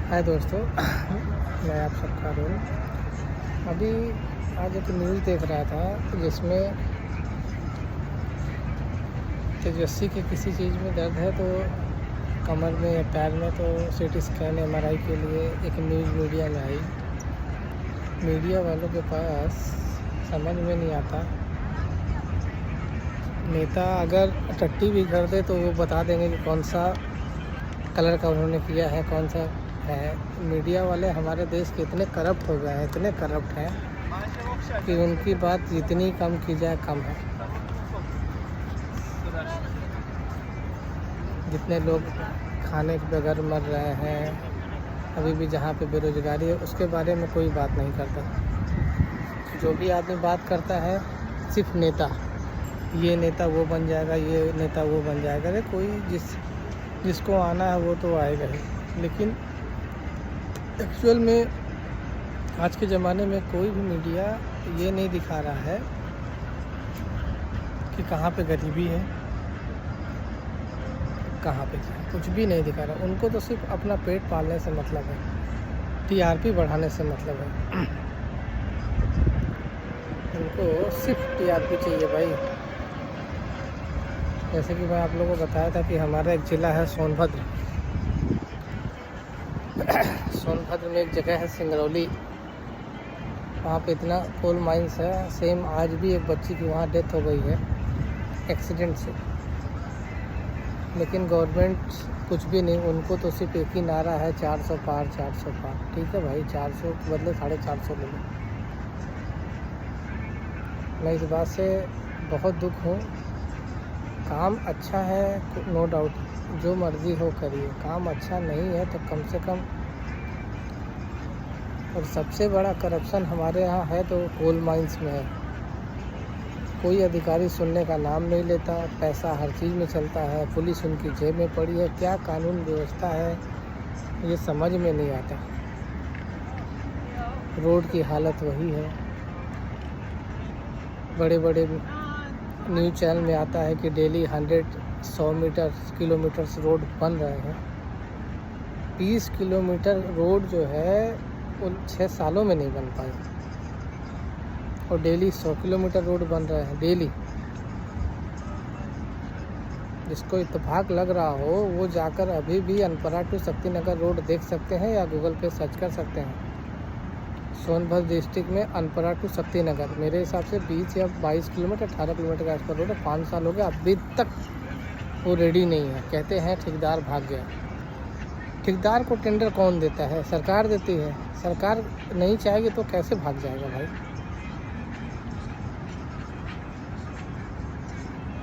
हाय दोस्तों, मैं आप सबका रोल अभी आज एक न्यूज़ देख रहा था जिसमें तेजस्वी के किसी चीज़ में दर्द है तो कमर में या पैर में, तो सीटी स्कैन एमआरआई के लिए एक न्यूज़ मीडिया में आई। मीडिया वालों के पास समझ में नहीं आता, नेता अगर टट्टी भी कर दे तो वो बता देंगे कि कौन सा कलर का उन्होंने किया है, कौन सा है। मीडिया वाले हमारे देश के इतने करप्ट हो गए हैं, इतने करप्ट हैं कि उनकी बात जितनी कम की जाए कम है। जितने लोग खाने के बगैर मर रहे हैं, अभी भी जहाँ पे बेरोजगारी है उसके बारे में कोई बात नहीं करता। जो भी आदमी बात करता है सिर्फ नेता, ये नेता वो बन जाएगा, ये नेता वो बन जाएगा। अरे कोई जिसको आना है वो तो आएगा ही, लेकिन एक्चुअल में आज के ज़माने में कोई भी मीडिया ये नहीं दिखा रहा है कि कहाँ पे गरीबी है, कहाँ पे क्या, कुछ भी नहीं दिखा रहा। उनको तो सिर्फ अपना पेट पालने से मतलब है, टीआरपी बढ़ाने से मतलब है। उनको सिर्फ टीआरपी चाहिए भाई। जैसे कि मैं आप लोगों को बताया था कि हमारा एक ज़िला है सोनभद्र। सोनभद्र में एक जगह है सिंगरौली, वहाँ पे इतना कोल माइंस है। सेम आज भी एक बच्ची की वहाँ डेथ हो गई है एक्सीडेंट से, लेकिन गवर्नमेंट कुछ भी नहीं। उनको तो सिर्फ एक ही नारा है, 400 पार 400 पार। ठीक है भाई, 400 के बदले 450 ले लो। मैं इस बात से बहुत दुख हूँ। काम अच्छा है नो डाउट, जो मर्ज़ी हो करिए। काम अच्छा नहीं है तो कम से कम, और सबसे बड़ा करप्शन हमारे यहाँ है तो कोल माइंस में है। कोई अधिकारी सुनने का नाम नहीं लेता, पैसा हर चीज़ में चलता है, पुलिस उनकी जेब में पड़ी है। क्या कानून व्यवस्था है ये समझ में नहीं आता। रोड की हालत वही है। बड़े बड़े न्यूज़ चैनल में आता है कि डेली 100 मीटर किलोमीटर रोड बन रहे हैं। 20 किलोमीटर रोड जो है वो 6 सालों में नहीं बन पाए, और डेली 100 किलोमीटर रोड बन रहे हैं डेली। जिसको इत्तेफाक लग रहा हो वो जाकर अभी भी अनपरा टू शक्तिनगर रोड देख सकते हैं या गूगल पे सर्च कर सकते हैं। सोनभद्र डिस्ट्रिक्ट में अनपरा टू शक्तिनगर मेरे हिसाब से 20 या 22 किलोमीटर 18 किलोमीटर के आसपास रोड है। 5 साल हो गए, अभी तक वो रेडी नहीं है। कहते हैं ठेकेदार भाग गया। ठेकेदार को टेंडर कौन देता है? सरकार देती है। सरकार नहीं चाहेगी तो कैसे भाग जाएगा भाई?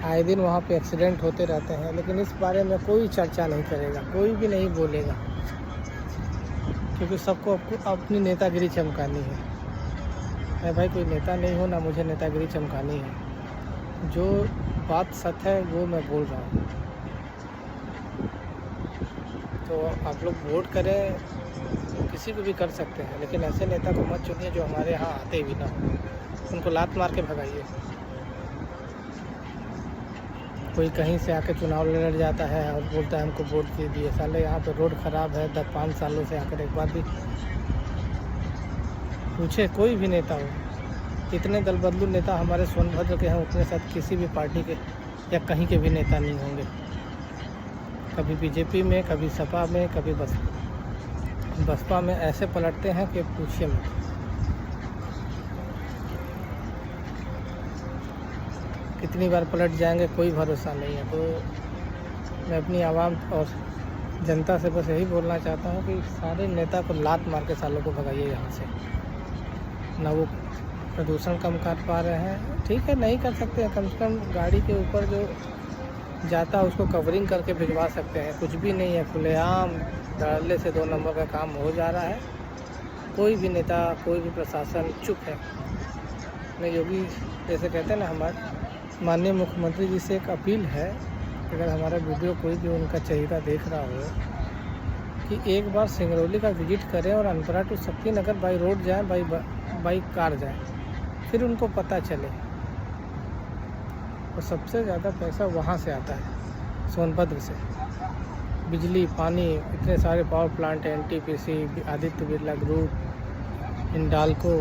आए दिन वहाँ पे एक्सीडेंट होते रहते हैं, लेकिन इस बारे में कोई चर्चा नहीं करेगा, कोई भी नहीं बोलेगा, क्योंकि सबको अपनी नेतागिरी चमकानी है। मैं भाई कोई नेता नहीं हूँ, ना मुझे नेतागिरी चमकानी है। जो बात सत्य है वो मैं बोल रहा हूँ। तो आप लोग वोट करें, किसी को भी कर सकते हैं, लेकिन ऐसे नेता को मत चुनिए जो हमारे यहाँ आते भी ना हो। उनको लात मार के भगाइए। कोई कहीं से आके चुनाव लड़ जाता है और बोलता है हमको वोट दिए। साले यहाँ पे रोड ख़राब है, 10-5 सालों से आकर एक बार भी पूछे कोई भी नेता हो। इतने दल बदलू नेता हमारे सोनभद्र के हैं, उतने साथ किसी भी पार्टी के या कहीं के भी नेता नहीं होंगे। कभी बीजेपी में, कभी सपा में, कभी बसपा में ऐसे पलटते हैं कि पूछिए मत। कितनी बार पलट जाएंगे कोई भरोसा नहीं है। तो मैं अपनी आवाम और जनता से बस यही बोलना चाहता हूँ कि सारे नेता को लात मार के सालों को भगाइए यहाँ से। ना वो प्रदूषण कम कर पा रहे हैं, ठीक है नहीं कर सकते हैं, कम से कम गाड़ी के ऊपर जो जाता है उसको कवरिंग करके भिजवा सकते हैं। कुछ भी नहीं है, खुलेआम धड़ल्ले से 2 नंबर का काम हो जा रहा है। कोई भी नेता, कोई भी प्रशासन चुप है। मैं योगी जैसे कहते हैं ना, हमारे माननीय मुख्यमंत्री जी से एक अपील है, अगर हमारा वीडियो कोई भी उनका चहेता देख रहा हो कि एक बार सिंगरौली का विजिट करें और Anpara to Shaktinagar by road जाएँ, बाई कार जाएँ, फिर उनको पता चले। और सबसे ज़्यादा पैसा वहाँ से आता है, सोनभद्र से। बिजली, पानी, इतने सारे पावर प्लांट हैं, एनटीपीसी, आदित्य बिरला ग्रुप, हिंडाल्को,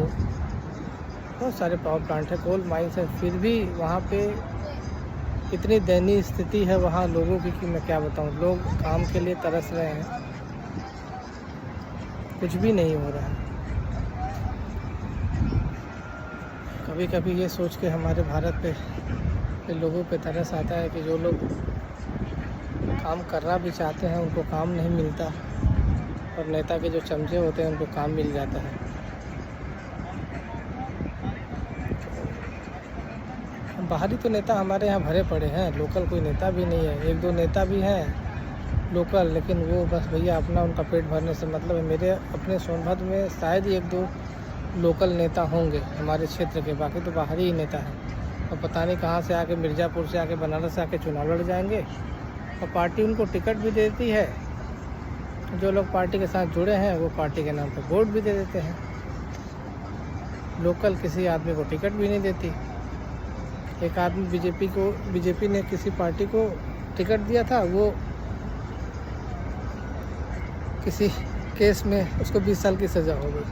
बहुत सारे पावर प्लांट हैं, कोल माइंस है, फिर भी वहाँ पे इतनी दयनीय स्थिति है वहाँ लोगों की कि मैं क्या बताऊँ। लोग काम के लिए तरस रहे हैं, कुछ भी नहीं हो रहा है। कभी कभी ये सोच के हमारे भारत पे लोगों पे तरस आता है कि जो लोग काम करना भी चाहते हैं उनको काम नहीं मिलता, और नेता के जो चमचे होते हैं उनको काम मिल जाता है। बाहरी तो नेता हमारे यहाँ भरे पड़े हैं, लोकल कोई नेता भी नहीं है। एक दो नेता भी हैं लोकल, लेकिन वो बस भैया अपना उनका पेट भरने से मतलब है। मेरे अपने सोनभद्र में शायद ही एक दो लोकल नेता होंगे हमारे क्षेत्र के, बाकी तो बाहरी ही नेता हैं। और पता नहीं कहाँ से आके, मिर्ज़ापुर से आके, बनारस से आके चुनाव लड़ जाएंगे, और पार्टी उनको टिकट भी देती है। जो लोग पार्टी के साथ जुड़े हैं वो पार्टी के नाम पर वोट भी दे देते हैं। लोकल किसी आदमी को टिकट भी नहीं देती। एक आदमी बीजेपी ने किसी पार्टी को टिकट दिया था, वो किसी केस में उसको 20 साल की सज़ा हो गई।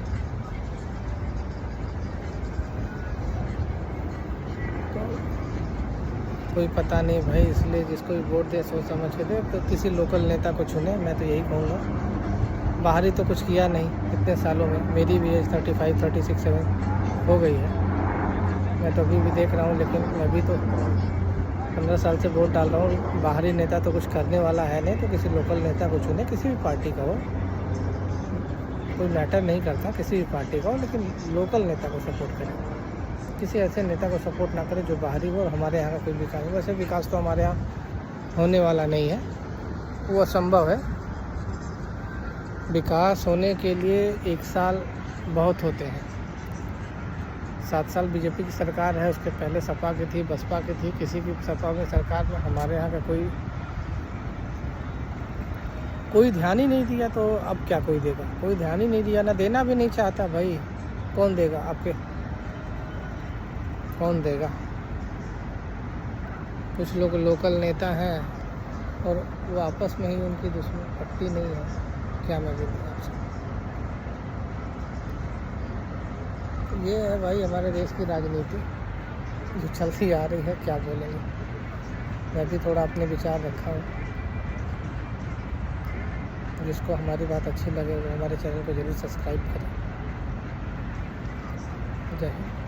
तो कोई पता नहीं भाई, इसलिए जिसको भी वोट दे सोच समझ के दे, तो किसी लोकल नेता को चुने। मैं तो यही कहूँगा। बाहरी तो कुछ किया नहीं इतने सालों में। मेरी भी एज 35, 36, 7 हो गई है। मैं तो अभी भी देख रहा हूँ, लेकिन मैं भी तो 15 साल से वोट डाल रहा हूँ। बाहरी नेता तो कुछ करने वाला है नहीं, तो किसी लोकल नेता को चुने, किसी भी पार्टी का हो, कोई मैटर नहीं करता किसी भी पार्टी का हो, लेकिन लोकल नेता को सपोर्ट करें। किसी ऐसे नेता को सपोर्ट ना करें जो बाहरी हो और हमारे यहाँ का कोई विकास हो। वैसे विकास तो हमारे यहाँ होने वाला नहीं है, वो असंभव है। विकास होने के लिए 1 साल बहुत होते हैं। 7 साल बीजेपी की सरकार है, उसके पहले सपा की थी, बसपा की थी। किसी की सपा में सरकार में हमारे यहाँ का कोई ध्यान ही नहीं दिया, तो अब क्या कोई देगा? कोई ध्यान ही नहीं दिया, ना देना भी नहीं चाहता भाई। कौन देगा आपके? कौन देगा? कुछ लोग लोकल नेता हैं और वो आपस में ही उनकी दुश्मनी पट्टी नहीं है। क्या मैं बोलूँ आपसे? ये है भाई हमारे देश की राजनीति जो चलती आ रही है, क्या बोलेंगे। मैं भी थोड़ा अपने विचार रखा हूँ। जिसको हमारी बात अच्छी लगे वो हमारे चैनल को ज़रूर सब्सक्राइब करें। जय हिंद।